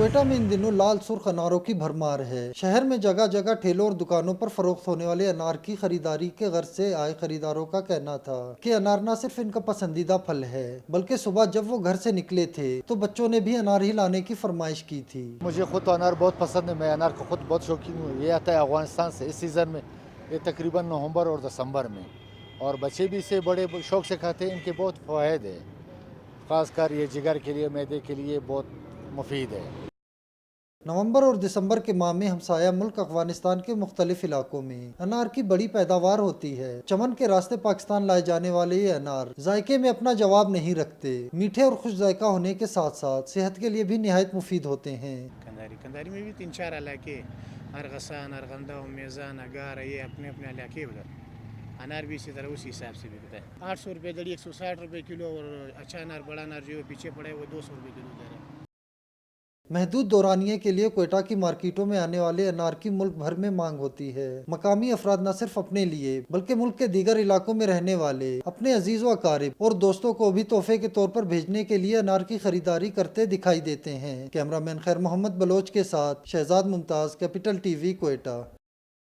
कोयटा में इन दिनों लाल सुर्ख अनारों की भरमार है। शहर में जगह जगह ठेलों और दुकानों पर फरोख्त होने वाले अनार की खरीदारी के गर्ज से आए खरीदारों का कहना था कि अनार न सिर्फ इनका पसंदीदा फल है, बल्कि सुबह जब वो घर से निकले थे तो बच्चों ने भी अनार ही लाने की फरमाइश की थी। मुझे खुद तो अनार बहुत पसंद है। मैं अनार का खुद बहुत शौकीन हूँ। ये आता है अफगानिस्तान से इस सीज़न में, ये तकरीबन नवंबर और दिसंबर में, और बच्चे भी इसे बड़े शौक से खाते हैं। इनके बहुत फ़वाइद है, ख़ासकर ये जिगर के लिए, मैदे के लिए बहुत मुफीद है। नवंबर और दिसंबर के माह में हमसाया मुल्क अफगानिस्तान के मुख्तलिफ इलाकों में अनार की बड़ी पैदावार होती है। चमन के रास्ते पाकिस्तान लाए जाने वाले ये अनार जायके में अपना जवाब नहीं रखते। मीठे और खुश जायका होने के साथ साथ सेहत के लिए भी निहायत मुफीद होते हैं। कंधारी में भी 3-4 इलाके, अरगसान, अरगंदा, मेज़ान, अगार, ये अपने अपने इलाके उधर अनार भी इसी तरह उसी हिसाब से बिकता है। 800 रुपये जड़ी, 160 रुपये किलो, और अच्छा अनार बड़ा अनार जो पीछे पड़ा है वो 200 रुपये किलो दे रहा है। महदूद दौरानिये के लिए कोयटा की मार्केटों में आने वाले अनार की मुल्क भर में मांग होती है। मकामी अफराद न सिर्फ अपने लिए बल्कि मुल्क के दीगर इलाकों में रहने वाले अपने अजीज व अकारिब और दोस्तों को भी तोहफे के तौर पर भेजने के लिए अनार की खरीदारी करते दिखाई देते हैं। कैमरामैन खैर मोहम्मद बलोच के साथ शहजाद मुमताज, कैपिटल टीवी, कोयटा।